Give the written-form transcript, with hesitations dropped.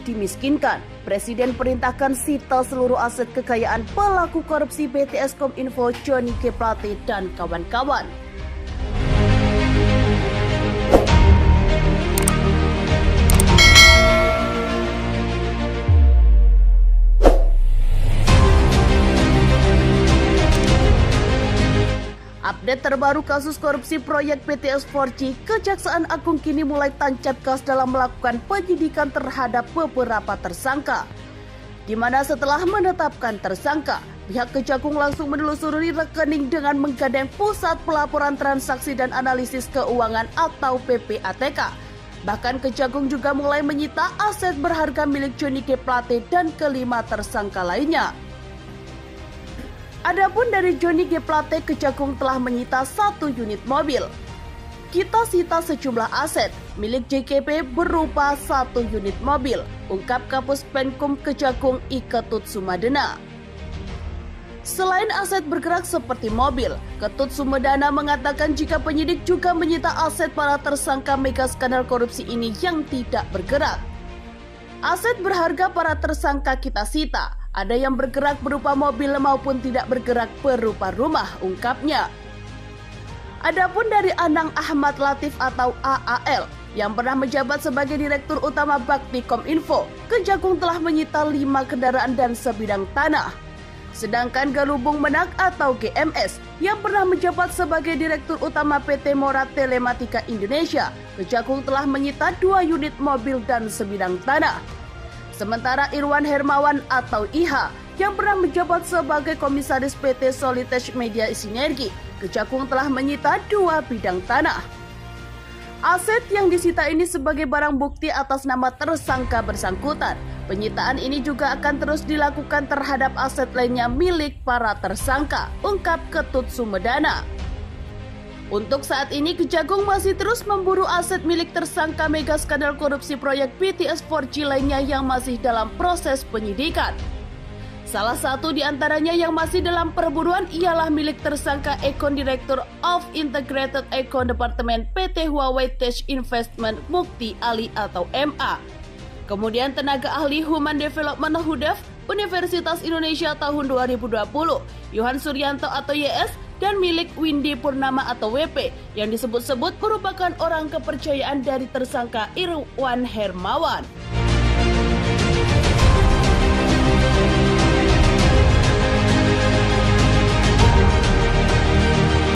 dimiskinkan. Presiden perintahkan sita seluruh aset kekayaan pelaku korupsi PT Kominfo Johnny G. Plate dan kawan-kawan. Update terbaru kasus korupsi proyek PTS 4G, Kejaksaan Agung kini mulai tancap gas dalam melakukan penyidikan terhadap beberapa tersangka. Di mana setelah menetapkan tersangka, pihak Kejagung langsung menelusuri rekening dengan menggandeng Pusat Pelaporan Transaksi dan Analisis Keuangan atau PPATK. Bahkan Kejagung juga mulai menyita aset berharga milik Johnny G. Plate dan kelima tersangka lainnya. Adapun dari Johnny G. Plate, Kejagung telah menyita 1 unit mobil. Kita sita sejumlah aset milik JGP berupa 1 unit mobil, ungkap Kapus Penkum Kejagung I. Ketut Sumedana. Selain aset bergerak seperti mobil, Ketut Sumedana mengatakan jika penyidik juga menyita aset para tersangka mega skandal korupsi ini yang tidak bergerak. Aset berharga para tersangka kita sita. Ada yang bergerak berupa mobil maupun tidak bergerak berupa rumah, ungkapnya. Adapun dari Anang Ahmad Latif atau AAL yang pernah menjabat sebagai Direktur Utama Bakti Kominfo, Kejagung telah menyita 5 kendaraan dan sebidang tanah. Sedangkan Galubung Menak atau GMS yang pernah menjabat sebagai Direktur Utama PT Mora Telematika Indonesia, Kejagung telah menyita 2 unit mobil dan sebidang tanah. Sementara Irwan Hermawan atau IHA yang pernah menjabat sebagai Komisaris PT Solitech Media Sinergi, Kejagung telah menyita 2 bidang tanah. Aset yang disita ini sebagai barang bukti atas nama tersangka bersangkutan. Penyitaan ini juga akan terus dilakukan terhadap aset lainnya milik para tersangka, ungkap Ketut Sumedana. Untuk saat ini Kejagung masih terus memburu aset milik tersangka mega skandal korupsi proyek PTS 4G lainnya yang masih dalam proses penyidikan. Salah satu di antaranya yang masih dalam perburuan ialah milik tersangka Econ Director of Integrated Econ Department PT Huawei Tech Investment Mukti Ali atau MA. Kemudian tenaga ahli Human Development HUDEF Universitas Indonesia tahun 2020, Yohan Suryanto atau YS, dan milik Windy Purnama atau WP yang disebut-sebut merupakan orang kepercayaan dari tersangka Irwan Hermawan.